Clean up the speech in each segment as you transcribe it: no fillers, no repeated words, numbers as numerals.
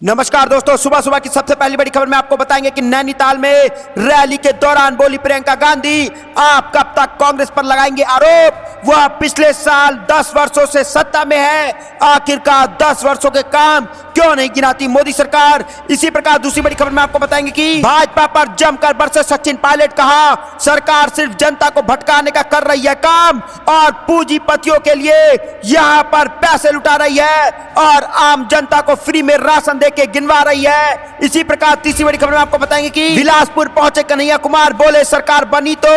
नमस्कार दोस्तों, सुबह सुबह की सबसे पहली बड़ी खबर में आपको बताएंगे कि नैनीताल में रैली के दौरान बोली प्रियंका गांधी, आप कब तक कांग्रेस पर लगाएंगे आरोप। वह पिछले साल 10 वर्षों से सत्ता में है, आखिरकार 10 वर्षों के काम क्यों नहीं गिनाती मोदी सरकार। इसी प्रकार दूसरी बड़ी खबर में आपको बताएंगे कि भाजपा पर जमकर बरसे सचिन पायलट, कहा सरकार सिर्फ जनता को भटकाने का कर रही है काम और पूंजीपतियों के लिए यहाँ पर पैसे लुटा रही है और आम जनता को फ्री में राशन के गिनवा रही है। इसी प्रकार तीसरी बड़ी खबर में आपको बताएंगे कि बिलासपुर पहुंचे कन्हैया कुमार, बोले सरकार बनी तो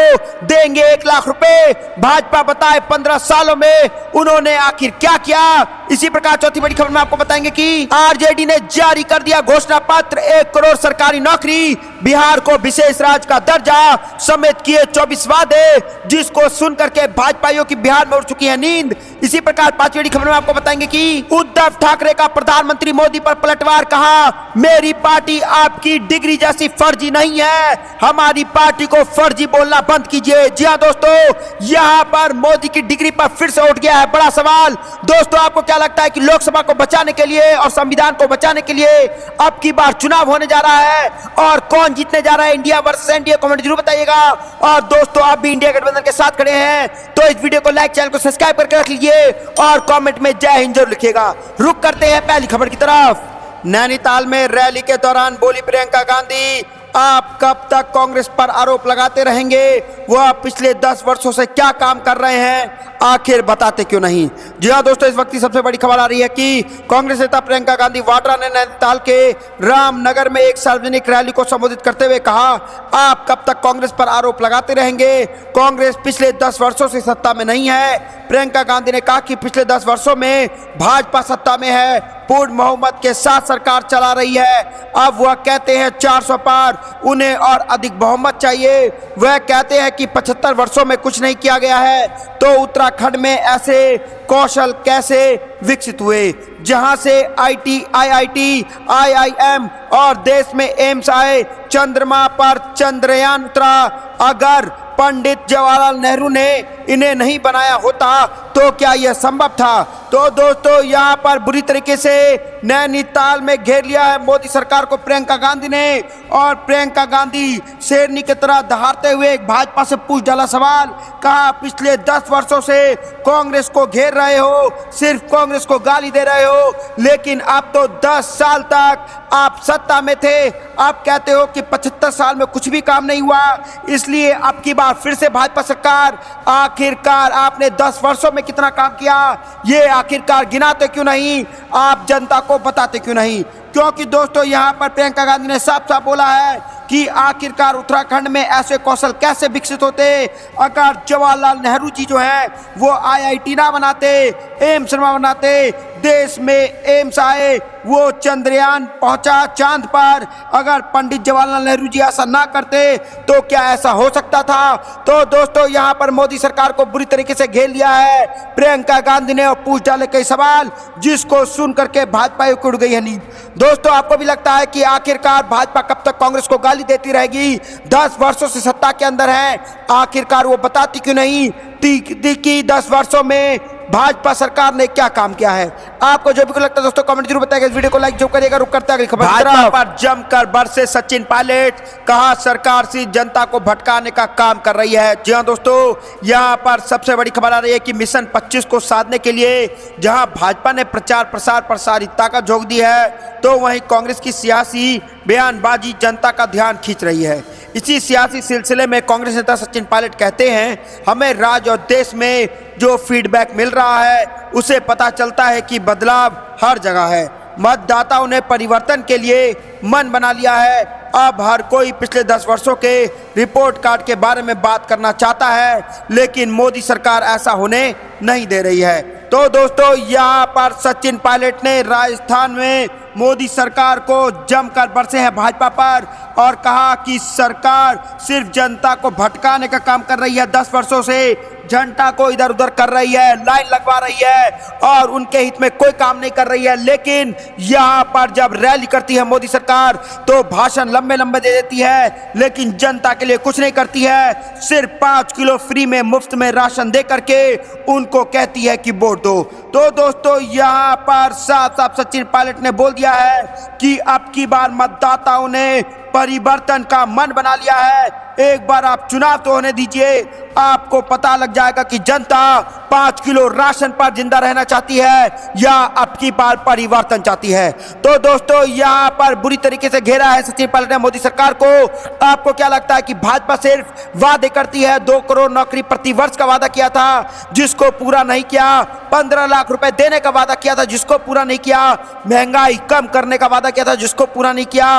देंगे 1 लाख रुपए। भाजपा बताए 15 सालों में उन्होंने आखिर क्या किया। इसी प्रकार चौथी बड़ी खबर में आपको बताएंगे कि आरजेडी ने जारी कर दिया घोषणा पत्र, 1 करोड़ सरकारी नौकरी, बिहार को विशेष राज्य का दर्जा समेत किए 24 वादे, जिसको सुनकर के भाजपाइयों की बिहार में उड़ चुकी है नींद। इसी प्रकार पांचवी बड़ी खबर में आपको बताएंगे कि उद्धव ठाकरे का प्रधानमंत्री मोदी पर पलटवार, कहा मेरी पार्टी आपकी डिग्री जैसी फर्जी नहीं है, हमारी पार्टी को फर्जी बोलना बंद कीजिए। जी हां दोस्तों, यहां पर मोदी की डिग्री पर फिर से उठ गया है बड़ा सवाल। दोस्तों, आपको क्या लगता है कि लोकसभा को बचाने के लिए और संविधान को बचाने के लिए अब की बार चुनाव होने जा रहा है और कौन जीतने जा रहा है, इंडिया वर्सेस एनडीए? कमेंट जरूर बताइएगा। और दोस्तों, आप भी इंडिया गठबंधन के साथ खड़े हैं तो इस वीडियो को लाइक, चैनल को सब्सक्राइब करके रख लीजिए और कमेंट में जय हिंद जरूर लिखिएगा। रुक करते हैं पहली खबर की तरफ। नैनीताल में रैली के दौरान बोली प्रियंका गांधी, आप कब तक कांग्रेस पर आरोप लगाते रहेंगे, वह पिछले 10 वर्षों से क्या काम कर रहे हैं, आखिर बताते क्यों नहीं। जी हाँ दोस्तों, इस वक्त की सबसे बड़ी खबर आ रही है कि कांग्रेस नेता प्रियंका गांधी वाड्रा ने नैनीताल के रामनगर में एक सार्वजनिक रैली को संबोधित करते हुए कहा, आप कब तक कांग्रेस पर आरोप लगाते रहेंगे, कांग्रेस पिछले 10 वर्षों से सत्ता में नहीं है। प्रियंका गांधी ने कहा कि पिछले 10 वर्षों में भाजपा सत्ता में है, पूर्ण बहुमत के साथ सरकार चला रही है। अब वह कहते हैं 400 पार, उन्हें और अधिक बहुमत चाहिए। वह कहते हैं कि 75 वर्षों में कुछ नहीं किया गया है, तो उत्तराखंड में ऐसे कौशल कैसे विकसित हुए जहां से IIT, IIM और देश में एम्स आए, चंद्रमा पर चंद्रयान उतरा। अगर पंडित जवाहरलाल नेहरू ने इन्हें नहीं बनाया होता तो क्या यह संभव था। तो दोस्तों, यहाँ पर बुरी तरीके से नैनीताल में घेर लिया है मोदी सरकार को प्रियंका गांधी ने और प्रियंका गांधी शेरनी की तरह दहाड़ते हुए भाजपा से पूछ डाला सवाल, कहा पिछले 10 वर्षों से कांग्रेस को घेर रहे हो, सिर्फ कांग्रेस को गाली दे रहे हो, लेकिन अब तो 10 साल तक आप सत्ता में थे, आप कहते हो कि 75 साल में कुछ भी काम नहीं हुआ, इसलिए अब की बार फिर से भाजपा सरकार। आखिरकार आपने 10 वर्षों में कितना काम किया, ये आखिरकार गिनाते क्यों नहीं, आप जनता को बताते क्यों नहीं। क्योंकि दोस्तों, यहाँ पर प्रियंका गांधी ने साफ साफ बोला है कि आखिरकार उत्तराखंड में ऐसे कौशल कैसे विकसित होते अगर जवाहरलाल नेहरू जी जो है वो IIT ना बनाते, एम्स ना बनाते, देश में एम्स आए, वो चंद्रयान पहुंचा चांद पर, अगर पंडित जवाहरलाल नेहरू जी ऐसा ना करते तो क्या ऐसा हो सकता था। तो दोस्तों, यहाँ पर मोदी सरकार को बुरी तरीके से घेर लिया है प्रियंका गांधी ने और पूछ डाले कई सवाल, जिसको सुन करके भाजपा को उड़ गई है नींद। दोस्तों, आपको भी लगता है कि आखिरकार भाजपा कब तक कांग्रेस को गाली देती रहेगी, 10 वर्षों से सत्ता के अंदर है, आखिरकार वो बताती क्यों नहीं कि 10 वर्षों में भाजपा सरकार ने क्या काम किया है। आपको जो भी लगता है दोस्तों कमेंट जरूर बताइएगा, इस वीडियो को लाइक जरूर करिएगा। रुक करते हैं अगली खबर। भाजपा पर जमकर बरसे सचिन पायलट, कहा सरकार सिर्फ जनता को भटकाने का काम कर रही है। जी हां दोस्तों, यहां पर सबसे बड़ी खबर आ रही है कि मिशन 25 को साधने के लिए जहां भाजपा ने प्रचार प्रसार पर सारी ताकत झोंक दी है, तो वहीं कांग्रेस की सियासी बयानबाजी जनता का ध्यान खींच रही है। इसी सियासी सिलसिले में कांग्रेस नेता सचिन पायलट कहते हैं, हमें राज्य और देश में जो फीडबैक मिल रहा है उसे पता चलता है कि बदलाव हर जगह है, मतदाताओं ने परिवर्तन के लिए मन बना लिया है। अब हर कोई पिछले 10 वर्षों के रिपोर्ट कार्ड के बारे में बात करना चाहता है, लेकिन मोदी सरकार ऐसा होने नहीं दे रही है। तो दोस्तों, यहाँ पर सचिन पायलट ने राजस्थान में मोदी सरकार को जमकर बरसे हैं भाजपा पर और कहा कि सरकार सिर्फ जनता को भटकाने का काम कर रही है, 10 वर्षों से जनता को इधर उधर कर रही है, लाइन लगवा रही है और उनके हित में कोई काम नहीं कर रही है। लेकिन यहाँ पर जब रैली करती है मोदी सरकार तो भाषण लंबे लंबे दे देती है, लेकिन जनता के लिए कुछ नहीं करती है। सिर्फ 5 किलो फ्री में मुफ्त में राशन दे करके उनको कहती है कि वोट दो। तो दोस्तों यहाँ पर साफ साफ सचिन पायलट ने बोल दिया है कि अब की बार मतदाताओं ने परिवर्तन का मन बना लिया है। एक बार आप चुनाव तो होने दीजिए, आपको पता लग जाएगा कि जनता 5 किलो राशन पर जिंदा रहना चाहती है या अब की बार परिवर्तन चाहती है। तो दोस्तों यहाँ पर बुरी तरीके से घेरा है सचिन पायलट ने मोदी सरकार को। आपको क्या लगता है कि भाजपा सिर्फ वादे करती है? 2 करोड़ नौकरी प्रति वर्ष का वादा किया था जिसको पूरा नहीं किया, 15 लाख रुपए देने का वादा किया था जिसको पूरा नहीं किया, महंगाई कम करने का वादा किया था जिसको पूरा नहीं किया,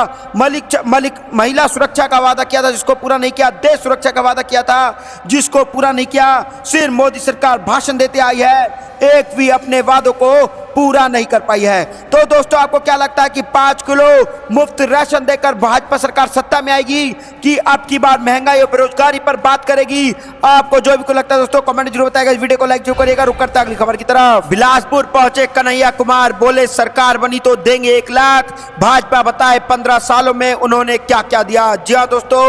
महिला सुरक्षा का वादा किया था जिसको पूरा नहीं किया, देश सुरक्षा का वादा किया था जिसको पूरा नहीं किया। सिर्फ मोदी सरकार भाषण देते आई है, एक भी अपने वादों को पूरा नहीं कर पाई है। तो दोस्तों आपको क्या लगता है कि 5 किलो मुफ्त राशन देकर भाजपा सरकार सत्ता में आएगी कि अब की बार महंगाई और बेरोजगारी पर बात करेगी? आपको जो भी को लगता है दोस्तों कमेंट जरूर बताएगा। इस वीडियो को लाइक जरूर करिएगा। रुक करते अगली खबर की तरफ। बिलासपुर पहुंचे कन्हैया कुमार, बोले सरकार बनी तो देंगे 1 लाख। भाजपा बताए 15 सालों में उन्होंने क्या क्या दिया। जी हाँ दोस्तों,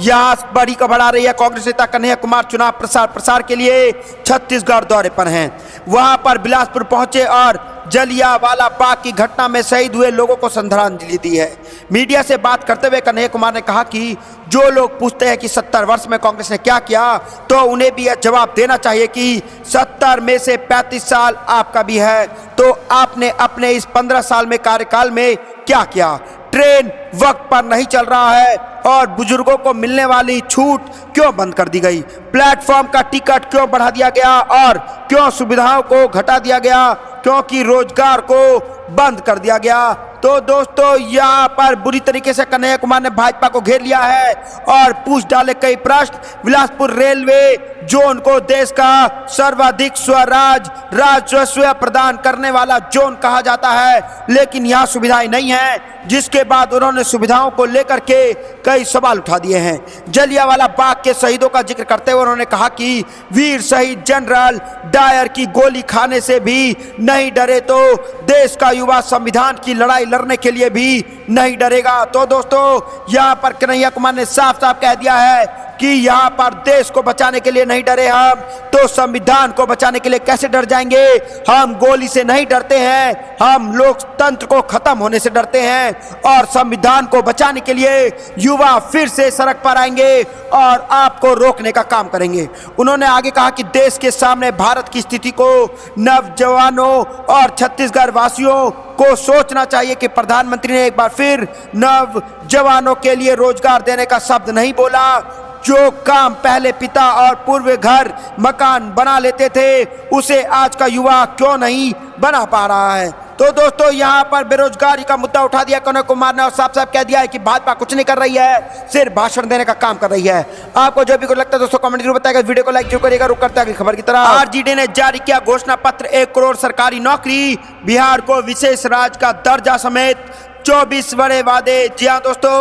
यहाँ बड़ी खबर आ रही है। कांग्रेस नेता कन्हैया कुमार चुनाव प्रसार के लिए छत्तीसगढ़ दौरे पर हैं। वहां पर बिलासपुर पहुंचे और जलियांवाला बाग की घटना में शहीद हुए लोगों को श्रद्धांजलि दी है। मीडिया से बात करते हुए कन्हैया कुमार ने कहा कि जो लोग पूछते हैं कि 70 वर्ष में कांग्रेस ने क्या किया, तो उन्हें भी यह जवाब देना चाहिए कि 70 में से 35 साल आपका भी है, तो आपने अपने इस 15 साल में कार्यकाल में क्या किया? ट्रेन वक्त पर नहीं चल रहा है और बुजुर्गों को मिलने वाली छूट क्यों बंद कर दी गई? प्लेटफॉर्म का टिकट क्यों बढ़ा दिया गया और क्यों सुविधाओं को घटा दिया गया? क्योंकि रोजगार को बंद कर दिया गया। तो दोस्तों यहाँ पर बुरी तरीके से कन्हैया कुमार ने भाजपा को घेर लिया है और पूछ डाले कई प्रश्न। बिलासपुर रेलवे जोन को देश का सर्वाधिक स्वराज राजस्व प्रदान करने वाला जोन कहा जाता है, लेकिन यहाँ सुविधाएं नहीं है, जिसके बाद उन्होंने सुविधाओं को लेकर के कई सवाल उठा दिए हैं। जलियांवाला बाग के शहीदों का जिक्र करते हुए उन्होंने कहा कि वीर शहीद जनरल डायर की गोली खाने से भी नहीं डरे तो देश का युवा संविधान की लड़ाई लड़ने के लिए भी नहीं डरेगा। तो दोस्तों यहाँ पर कन्हैया कुमार ने साफ साफ कह दिया है कि यहाँ पर देश को बचाने के लिए नहीं डरे हम, तो संविधान को बचाने के लिए कैसे डर जाएंगे? हम गोली से नहीं डरते हैं, हम लोकतंत्र को खत्म होने से डरते हैं और संविधान को बचाने के लिए युवा फिर से सड़क पर आएंगे और आपको रोकने का काम करेंगे। उन्होंने आगे कहा कि देश के सामने भारत की स्थिति को नौजवानों और छत्तीसगढ़ वासियों को सोचना चाहिए कि प्रधानमंत्री ने एक बार फिर नौजवानों के लिए रोजगार देने का शब्द नहीं बोला। जो काम पहले पिता और पूर्व घर मकान बना लेते थे, उसे आज का युवा क्यों नहीं बना पा रहा है? तो दोस्तों यहाँ पर बेरोजगारी का मुद्दा उठा दिया कन्हैया कुमार ने और साफ साफ कह दिया है कि भाजपा कुछ नहीं कर रही है, सिर्फ भाषण देने का काम कर रही है। आपको जो भी कुछ लगता है दोस्तों कमेंट जरूर बताएगा। वीडियो को लाइक जरूर करिएगा। रुक करते हैं अगली खबर की तरफ। आरजेडी ने जारी किया घोषणा पत्र, 1 करोड़ सरकारी नौकरी, बिहार को विशेष राज्य का दर्जा समेत 24 बड़े वादे। जी हाँ दोस्तों,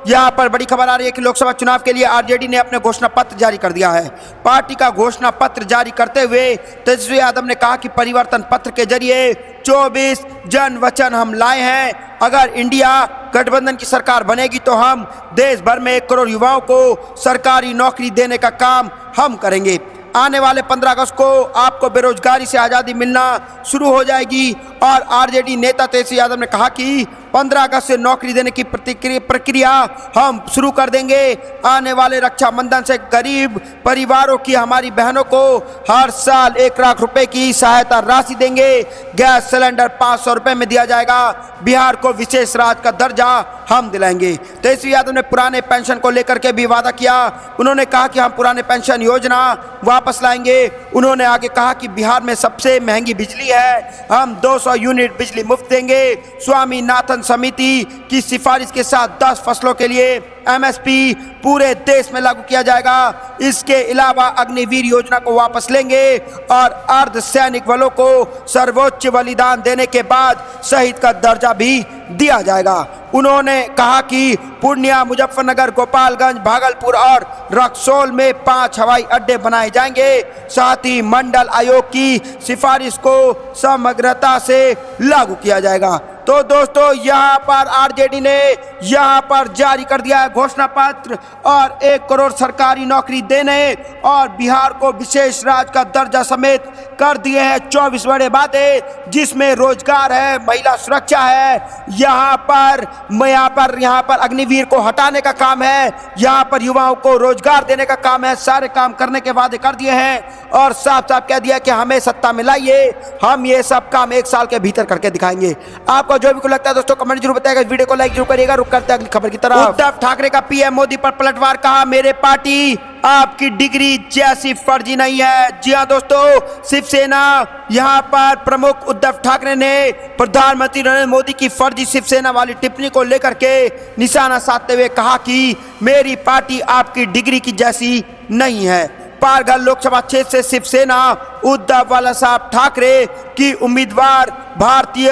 यहाँ पर बड़ी खबर आ रही है कि लोकसभा चुनाव के लिए आरजेडी ने अपने घोषणा पत्र जारी कर दिया है। पार्टी का घोषणा पत्र जारी करते हुए तेजस्वी यादव ने कहा कि परिवर्तन पत्र के जरिए 24 जन वचन हम लाए हैं। अगर इंडिया गठबंधन की सरकार बनेगी तो हम देश भर में 1 करोड़ युवाओं को सरकारी नौकरी देने का काम हम करेंगे। आने वाले 15 अगस्त को आपको बेरोजगारी से आज़ादी मिलना शुरू हो जाएगी और आरजेडी नेता तेजस्वी यादव ने कहा कि 15 अगस्त से नौकरी देने की प्रक्रिया हम शुरू कर देंगे। आने वाले रक्षाबंधन से गरीब परिवारों की हमारी बहनों को हर साल 1 लाख रुपए की सहायता राशि देंगे। गैस सिलेंडर 500 रुपए में दिया जाएगा। बिहार को विशेष राज्य का दर्जा हम दिलाएंगे। तेजस्वी यादव ने पुराने पेंशन को लेकर के भी वादा किया। उन्होंने कहा कि हम पुराने पेंशन योजना वापस लाएंगे। उन्होंने आगे कहा कि बिहार में सबसे महंगी बिजली है, हम 200 यूनिट बिजली मुफ्त देंगे। स्वामीनाथन समिति की सिफारिश के साथ 10 फसलों के लिए एमएसपी पूरे देश में लागू किया जाएगा। इसके अलावा अग्निवीर योजना को वापस लेंगे और अर्धसैनिक बलों को सर्वोच्च बलिदान देने के बाद शहीद का दर्जा भी दिया जाएगा। उन्होंने कहा कि पूर्णिया, मुजफ्फरनगर, गोपालगंज, भागलपुर और रक्सौल में 5 हवाई अड्डे बनाए जाएंगे। साथ ही मंडल आयोग की सिफारिश को समग्रता से लागू किया जाएगा। तो दोस्तों यहाँ पर आरजेडी ने यहाँ पर जारी कर दिया है घोषणा पत्र और 1 करोड़ सरकारी नौकरी देने और बिहार को विशेष राज्य का दर्जा समेत कर दिए हैं 24 बड़े वादे, जिसमें रोजगार है, महिला सुरक्षा है, यहाँ पर अग्निवीर को हटाने का काम है, यहाँ पर युवाओं को रोजगार देने का काम है। सारे काम करने के वादे कर दिए हैं और साफ साफ कह दिया कि हमें सत्ता में लाइए, हम ये सब काम 1 साल के भीतर करके दिखाएंगे। आपको जो भी को लगता है दोस्तों कमेंट जरूर बताइएगा, वीडियो को लाइक जरूर करिएगा। रुक करते हैं अगली खबर की तरफ। उद्धव ठाकरे का पीएम मोदी पर पलटवार, कहा मेरे पार्टी आपकी डिग्री जैसी फर्जी नहीं है। जी हाँ दोस्तों, शिवसेना यहाँ पर प्रमुख उद्धव ठाकरे ने प्रधानमंत्री नरेंद्र मोदी की फर्जी शिवसेना वाली टिप्पणी को लेकर के निशाना साधते हुए कहा कि मेरी पार्टी आपकी डिग्री की जैसी नहीं है। पारगढ़ लोकसभा क्षेत्र से शिवसेना उद्धव बाला साहब ठाकरे की उम्मीदवार भारतीय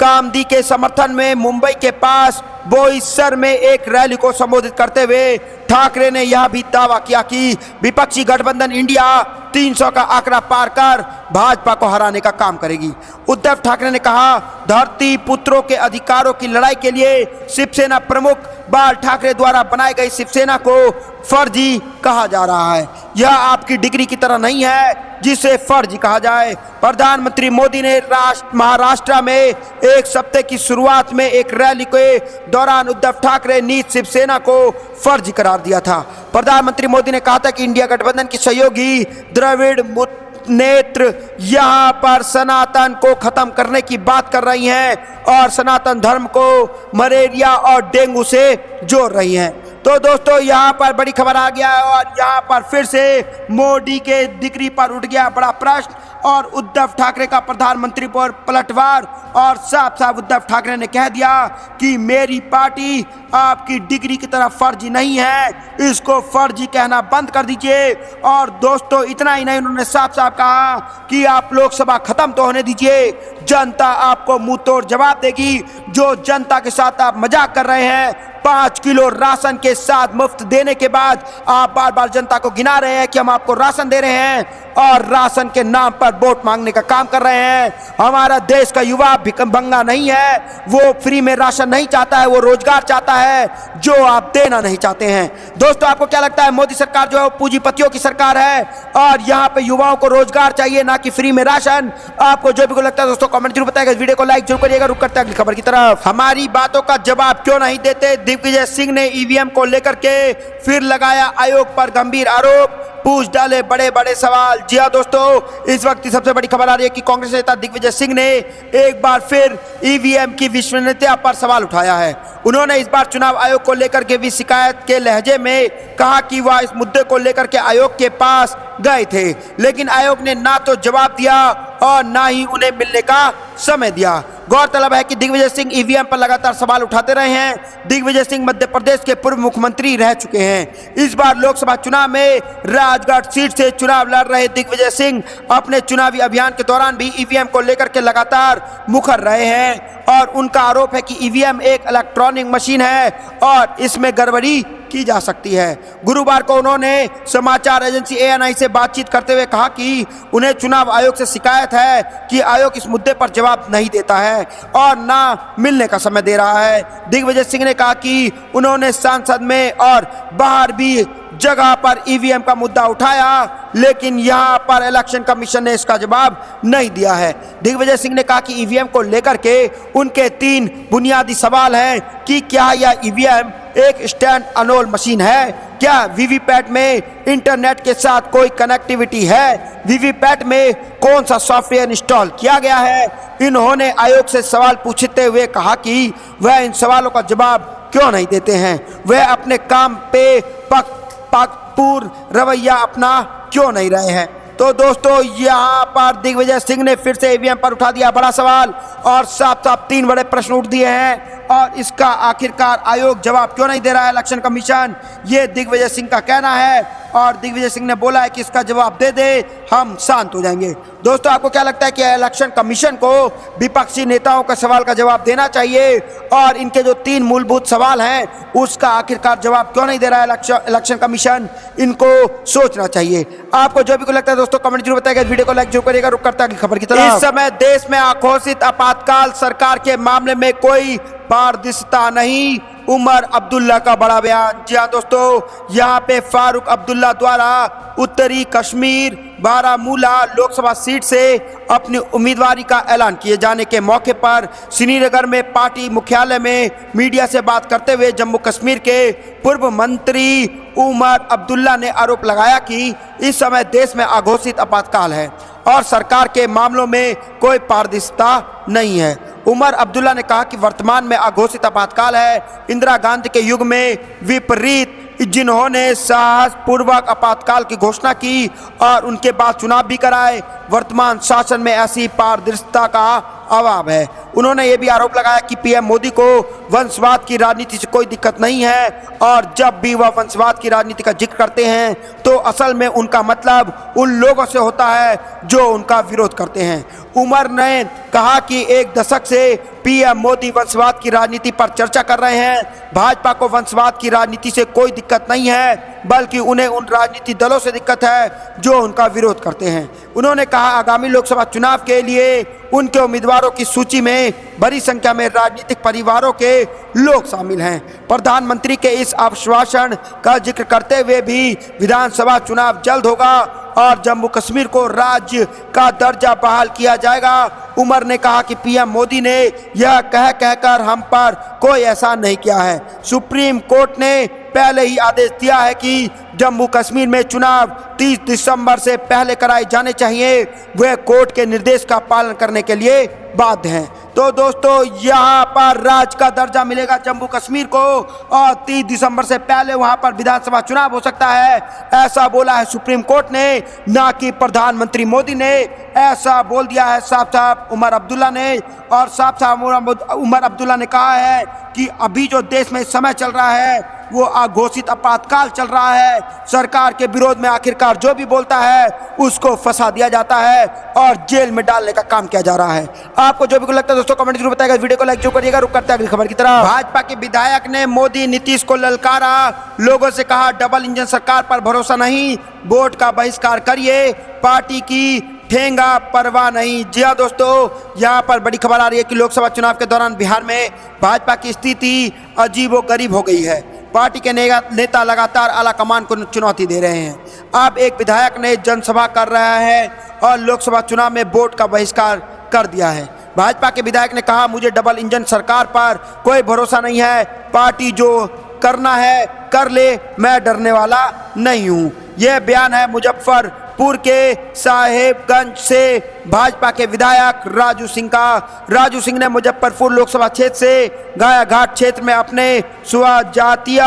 कामदी के समर्थन में मुंबई के पास बोईसर में एक रैली को संबोधित करते हुए ठाकरे ने यह भी दावा किया कि विपक्षी गठबंधन इंडिया 300 का आंकड़ा पार कर भाजपा को हराने का काम करेगी। उद्धव ठाकरे ने कहा, धरती पुत्रों के अधिकारों की लड़ाई के लिए शिवसेना प्रमुख बाल ठाकरे द्वारा बनाई गई शिवसेना को फर्जी कहा जा रहा है। यह आपकी डिग्री की तरह नहीं है जिसे फर्जी कहा जाए। प्रधानमंत्री मोदी ने महाराष्ट्र में एक सप्ताह की शुरुआत में एक रैली के दौरान उद्धव ठाकरे नीत शिवसेना को फर्जी करार दिया था। प्रधानमंत्री मोदी ने कहा था कि इंडिया गठबंधन की सहयोगी द्रविड़ नेत्र यहाँ पर सनातन को खत्म करने की बात कर रही हैं और सनातन धर्म को मलेरिया और डेंगू से जोड़ रही हैं। तो दोस्तों यहाँ पर बड़ी खबर आ गया है और यहाँ पर फिर से मोदी के डिग्री पर उठ गया बड़ा प्रश्न और उद्धव ठाकरे का प्रधानमंत्री पर पलटवार और साफ साफ उद्धव ठाकरे ने कह दिया कि मेरी पार्टी आपकी डिग्री की तरह फर्जी नहीं है, इसको फर्जी कहना बंद कर दीजिए। और दोस्तों इतना ही नहीं, उन्होंने साफ साफ कहा कि आप लोकसभा खत्म तो होने दीजिए, जनता आपको मुंह तोड़ जवाब देगी। जो जनता के साथ आप मजाक कर रहे हैं, 5 किलो राशन के साथ मुफ्त देने के बाद आप बार बार जनता को गिना रहे हैं कि हम आपको राशन दे रहे हैं और राशन के नाम पर वोट मांगने का काम कर रहे हैं। हमारा देश का युवा भिखमंगा नहीं है, वो फ्री में राशन नहीं चाहता है, वो रोजगार चाहता है जो आप देना नहीं चाहते हैं। दोस्तों आपको क्या लगता है, मोदी सरकार जो है वो पूंजीपतियों की सरकार है और यहाँ पे युवाओं को रोजगार चाहिए ना कि फ्री में राशन? आपको जो भी को लगता है दोस्तों कमेंट जरूर बताइएगा, वीडियो को लाइक जरूर करिएगा। रुक करते हैं अगली खबर की तरफ। हमारी बातों का जवाब क्यों नहीं देते? दिग्विजय सिंह ने ईवीएम को लेकर के फिर लगाया आयोग पर गंभीर आरोप, पूछ डाले बड़े बड़े सवाल। जी हाँ दोस्तों, इस वक्त की सबसे बड़ी खबर आ रही है कि कांग्रेस नेता दिग्विजय सिंह ने एक बार फिर ईवीएम की विश्वसनीयता पर सवाल उठाया है। उन्होंने इस बार चुनाव आयोग को लेकर के भी शिकायत के लहजे में कहा कि वह इस मुद्दे को लेकर के आयोग के पास गए थे, लेकिन आयोग ने ना तो जवाब दिया और ना ही उन्हें मिलने का समय दिया। गौरतलब है कि दिग्विजय सिंह ईवीएम पर लगातार सवाल उठाते रहे हैं। दिग्विजय सिंह मध्य प्रदेश के पूर्व मुख्यमंत्री रह चुके हैं। इस बार लोकसभा चुनाव में राजगढ़ सीट से चुनाव लड़ रहे दिग्विजय सिंह अपने चुनावी अभियान के दौरान भी ईवीएम को लेकर के लगातार मुखर रहे हैं और उनका आरोप है कि ईवीएम एक इलेक्ट्रॉनिक मशीन है और इसमें गड़बड़ी की जा सकती है। गुरुवार को उन्होंने समाचार एजेंसी ANI से बातचीत करते हुए कहा कि उन्हें चुनाव आयोग से शिकायत है कि आयोग इस मुद्दे पर जवाब नहीं देता है और ना मिलने का समय दे रहा है। दिग्विजय सिंह ने कहा कि उन्होंने संसद में और बाहर भी जगह पर ईवीएम का मुद्दा उठाया, लेकिन यहां पर इलेक्शन कमीशन ने इसका जवाब नहीं दिया है। दिग्विजय सिंह ने कहा कि ईवीएम को लेकर के उनके 3 बुनियादी सवाल हैं कि क्या यह ईवीएम एक स्टैंड अलोन मशीन है, क्या वीवीपैट में इंटरनेट के साथ कोई कनेक्टिविटी है, वीवीपैट में कौन सा सॉफ्टवेयर इंस्टॉल किया गया है। इन्होंने आयोग से सवाल पूछते हुए कहा कि वह इन सवालों का जवाब क्यों नहीं देते हैं, वह अपने काम पे पूर्ण रवैया अपना क्यों नहीं रहे हैं। तो दोस्तों यहाँ पर दिग्विजय सिंह ने फिर से ईवीएम पर उठा दिया बड़ा सवाल और साफ साफ 3 बड़े प्रश्न उठ दिए हैं और इसका आखिरकार आयोग जवाब क्यों नहीं दे रहा है, इलेक्शन कमीशन, ये दिग्विजय सिंह का कहना है। और दिग्विजय सिंह ने बोला है कि इसका जवाब दे दे हम शांत हो जाएंगे। दोस्तों, आपको क्या लगता है कि इलेक्शन कमीशन को विपक्षी नेताओं का सवाल का जवाब देना चाहिए और इनके जो 3 मूलभूत सवाल हैं उसका आखिरकार जवाब क्यों नहीं दे रहा है इलेक्शन कमीशन? इनको सोचना चाहिए। आपको जो भी को लगता है दोस्तों कमेंट जरूर बताइएगा, वीडियो को लाइक जरूर करिएगा। रुक करता है खबर की तरफ। इस समय देश में घोषित आपातकाल सरकार के मामले में कोई पारदर्शिता नहीं, उमर अब्दुल्ला का बड़ा बयान। जी हाँ दोस्तों, यहाँ पे फारूक अब्दुल्ला द्वारा उत्तरी कश्मीर बारामूला लोकसभा सीट से अपनी उम्मीदवारी का ऐलान किए जाने के मौके पर श्रीनगर में पार्टी मुख्यालय में मीडिया से बात करते हुए जम्मू कश्मीर के पूर्व मंत्री उमर अब्दुल्ला ने आरोप लगाया कि इस समय देश में अघोषित आपातकाल है और सरकार के मामलों में कोई पारदर्शिता नहीं है। उमर अब्दुल्ला ने कहा कि वर्तमान में अघोषित आपातकाल है। इंदिरा गांधी के युग में विपरीत जिन्होंने साहसपूर्वक आपातकाल की घोषणा की और उनके बाद चुनाव भी कराए, वर्तमान शासन में ऐसी पारदर्शिता का अभाव है। उन्होंने ये भी आरोप लगाया कि पीएम मोदी को वंशवाद की राजनीति से कोई दिक्कत नहीं है और जब भी वह वंशवाद की राजनीति का जिक्र करते हैं तो असल में उनका मतलब उन लोगों से होता है जो उनका विरोध करते हैं। उमर ने कहा कि 1 दशक से पीएम मोदी वंशवाद की राजनीति पर चर्चा कर रहे हैं। भाजपा को वंशवाद की राजनीति से कोई दिक्कत नहीं है, बल्कि उन्हें उन राजनीतिक दलों से दिक्कत है जो उनका विरोध करते हैं। उन्होंने कहा आगामी लोकसभा चुनाव के लिए उनके उम्मीदवारों की सूची में बड़ी संख्या में राजनीतिक परिवारों के लोग शामिल हैं। प्रधानमंत्री के इस आश्वासन का जिक्र करते हुए भी विधानसभा चुनाव जल्द होगा और जम्मू कश्मीर को राज्य का दर्जा बहाल किया जाएगा। उमर ने कहा कि पीएम मोदी ने यह कहकर हम पर कोई एहसान नहीं किया है। सुप्रीम कोर्ट ने पहले ही आदेश दिया है कि जम्मू कश्मीर में चुनाव 30 दिसंबर से पहले कराए जाने चाहिए। वे कोर्ट के निर्देश का पालन करने के लिए बाध्य हैं। तो दोस्तों, यहाँ पर राज्य का दर्जा मिलेगा जम्मू कश्मीर को और 30 दिसंबर से पहले वहाँ पर विधानसभा चुनाव हो सकता है, ऐसा बोला है सुप्रीम कोर्ट ने, ना कि प्रधानमंत्री मोदी ने। ऐसा बोल दिया है साफ साफ उमर अब्दुल्ला ने। और साफ साफ उमर अब्दुल्ला ने कहा है कि अभी जो देश में समय चल रहा है वो अघोषित आपातकाल चल रहा है। सरकार के विरोध में आखिरकार जो भी बोलता है उसको फंसा दिया जाता है और जेल में डालने का काम किया जा रहा है। आपको जो भी लगता है दोस्तों कमेंट जरूर बताइएगा, वीडियो को लाइक जरूर करिएगा। रुक करते हैं अगली खबर की तरफ। भाजपा के विधायक ने मोदी नीतीश को ललकारा, लोगों से कहा डबल इंजन सरकार पर भरोसा नहीं, वोट का बहिष्कार करिए, पार्टी की ठेंगा परवाह नहीं। जी हाँ दोस्तों, यहाँ पर बड़ी खबर आ रही है कि लोकसभा चुनाव के दौरान बिहार में भाजपा की स्थिति अजीबोगरीब हो गई है। पार्टी के नेता लगातार आलाकमान को चुनौती दे रहे हैं। अब एक विधायक ने जनसभा कर रहा है और लोकसभा चुनाव में वोट का बहिष्कार कर दिया है। भाजपा के विधायक ने कहा मुझे डबल इंजन सरकार पर कोई भरोसा नहीं है, पार्टी जो करना है कर ले, मैं डरने वाला नहीं हूँ। यह बयान है मुजफ्फरपुर के साहेबगंज से भाजपा के विधायक राजू सिंह का। राजू सिंह ने मुजफ्फरपुर लोकसभा क्षेत्र से गायाघाट क्षेत्र में अपने स्वजातीय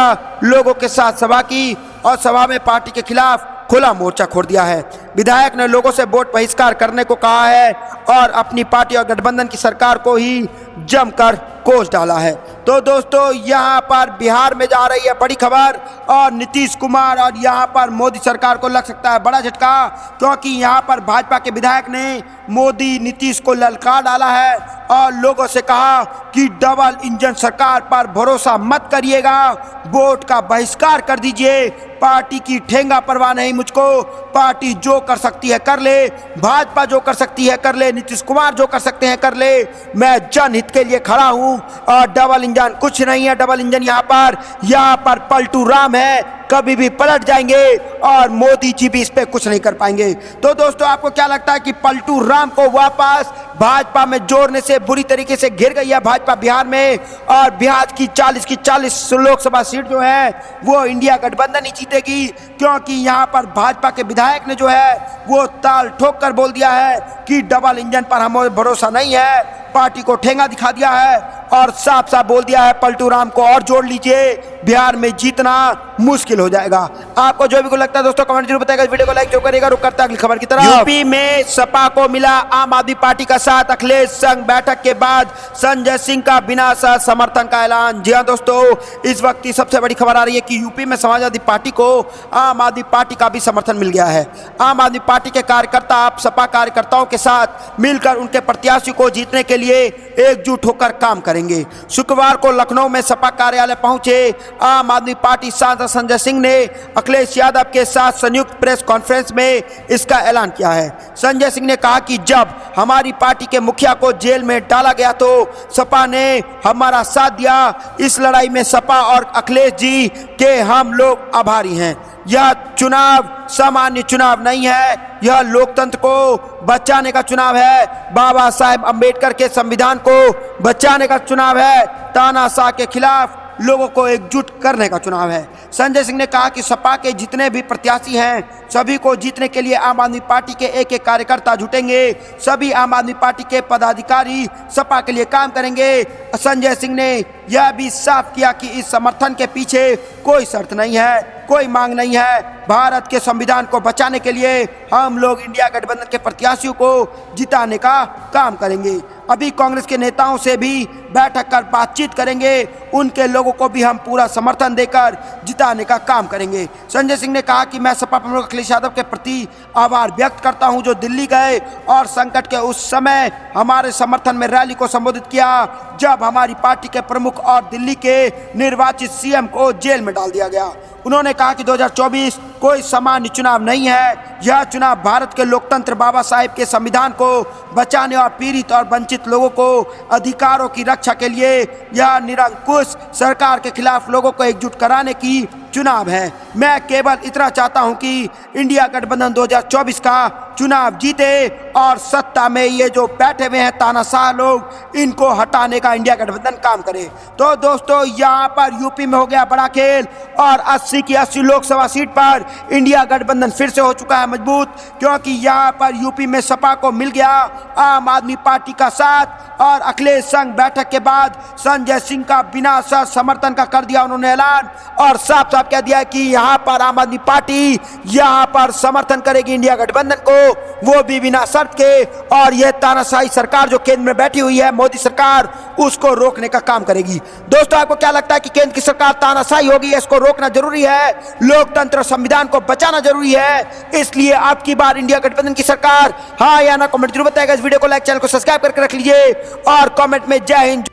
लोगों के साथ सभा की और सभा में पार्टी के खिलाफ खुला मोर्चा खोल दिया है। विधायक ने लोगों से वोट बहिष्कार करने को कहा है और अपनी पार्टी और गठबंधन की सरकार को ही जमकर कोस डाला है। तो दोस्तों, यहाँ पर बिहार में जा रही है बड़ी खबर और नीतीश कुमार और यहाँ पर मोदी सरकार को लग सकता है बड़ा झटका, क्योंकि यहाँ पर भाजपा के विधायक ने मोदी नीतीश को ललकार डाला है और लोगों से कहा कि डबल इंजन सरकार पर भरोसा मत करिएगा, वोट का बहिष्कार कर दीजिए, पार्टी की ठेंगा परवाह नहीं मुझको, पार्टी जो कर सकती है कर ले, भाजपा जो कर सकती है कर ले, नीतीश कुमार जो कर सकते हैं कर ले, मैं जनहित के लिए खड़ा हूं और डबल इंजन कुछ नहीं है। डबल इंजन यहाँ पर पलटू राम है, कभी भी पलट जाएंगे और मोदी जी भी इस पे कुछ नहीं कर पाएंगे। तो दोस्तों, आपको क्या लगता है कि पलटू राम को वापस भाजपा में जोड़ने से बुरी तरीके से घिर गई है भाजपा बिहार में और बिहार की 40 लोकसभा सीट जो है वो इंडिया गठबंधन ही जीतेगी, क्योंकि यहाँ पर भाजपा के विधायक ने जो है वो ताल ठोक कर बोल दिया है कि डबल इंजन पर हमें भरोसा नहीं है, पार्टी को ठेंगा दिखा दिया है और साफ साफ बोल दिया है पलटू राम को और जोड़ लीजिए, बिहार में जीतना मुश्किल हो जाएगा। आपको जो भी को लगता है दोस्तों कमेंट जरूर बताएगा, इस वीडियो को लाइक जो करेगा। रुक करता है अगली खबर की तरफ। यूपी में सपा को मिला आम आदमी पार्टी का साथ, अखिलेश संग बैठक के बाद संजय सिंह का बिना शर्त समर्थन का ऐलान। जी हां दोस्तों, इस वक्त की सबसे बड़ी खबर आ रही है कि यूपी में समाजवादी पार्टी को आम आदमी पार्टी का भी समर्थन मिल गया है। आम आदमी पार्टी के कार्यकर्ता आप सपा कार्यकर्ताओं के साथ मिलकर उनके प्रत्याशी को जीतने के लिए एकजुट होकर काम करेंगे। शुक्रवार को लखनऊ में सपा कार्यालय पहुंचे आम आदमी पार्टी सांसद संजय सिंह ने अखिलेश यादव के साथ संयुक्त प्रेस कॉन्फ्रेंस में इसका ऐलान किया है। संजय सिंह ने कहा कि जब हमारी पार्टी के मुखिया को जेल में डाला गया तो सपा ने हमारा साथ दिया। इस लड़ाई में सपा और अखिलेश जी के हम लोग आभारी हैं। यह चुनाव सामान्य चुनाव नहीं है, यह लोकतंत्र को बचाने का चुनाव है, बाबा साहेब अंबेडकर के संविधान को बचाने का चुनाव है, तानाशाह के खिलाफ लोगों को एकजुट करने का चुनाव है। संजय सिंह ने कहा कि सपा के जितने भी प्रत्याशी हैं सभी को जीतने के लिए आम आदमी पार्टी के एक एक कार्यकर्ता जुटेंगे, सभी आम आदमी पार्टी के पदाधिकारी सपा के लिए काम करेंगे। संजय सिंह ने यह भी साफ किया कि इस समर्थन के पीछे कोई शर्त नहीं है, कोई मांग नहीं है। भारत के संविधान को बचाने के लिए हम लोग इंडिया गठबंधन के प्रत्याशियों को जिताने का काम करेंगे। अभी कांग्रेस के नेताओं से भी बैठक कर बातचीत करेंगे, उनके लोगों को भी हम पूरा समर्थन देकर जिताने का काम करेंगे। संजय सिंह ने कहा कि मैं सपा प्रमुख अखिलेश यादव के प्रति आभार व्यक्त करता हूं जो दिल्ली गए और संकट के उस समय हमारे समर्थन में रैली को संबोधित किया जब हमारी पार्टी के प्रमुख और दिल्ली के निर्वाचित सीएम को जेल में डाल दिया गया। उन्होंने कहा कि 2024 कोई सामान्य चुनाव नहीं है, यह चुनाव भारत के लोकतंत्र बाबा साहेब के संविधान को बचाने और पीड़ित और वंचित लोगों को अधिकारों की रक्षा के लिए यह निरंकुश सरकार के खिलाफ लोगों को एकजुट कराने की चुनाव है। मैं केवल इतना चाहता हूं कि इंडिया गठबंधन 2024 का चुनाव जीते और सत्ता में ये जो बैठे हुए हैं तानाशाह लोग इनको हटाने का इंडिया गठबंधन काम करे। तो दोस्तों यहाँ पर यूपी में हो गया बड़ा खेल और 80 की 80 लोकसभा सीट पर इंडिया गठबंधन फिर से हो चुका है मजबूत, क्योंकि यहाँ पर यूपी में सपा को मिल गया आम आदमी पार्टी का साथ और अखिलेश संग बैठक के बाद संजय सिंह का बिना शर्त समर्थन का कर दिया उन्होंने ऐलान और साफ साफ कह दिया कि यहाँ पर आम आदमी पार्टी यहाँ पर समर्थन करेगी इंडिया गठबंधन को, वो भी बिना शर्त के। और यह तानाशाही सरकार जो केंद्र में बैठी हुई है मोदी सरकार, उसको रोकने का काम करेगी। दोस्तों आपको क्या लगता है कि केंद्र की सरकार तानाशाही होगी, इसको रोकना जरूरी है, लोकतंत्र संविधान को बचाना जरूरी है, इसलिए अब की बार इंडिया गठबंधन की सरकार हाँ या ना कमेंट जरूर बताएगा। इस वीडियो को लाइक, चैनल को सब्सक्राइब करके रख लीजिए और कमेंट में जय हिंद।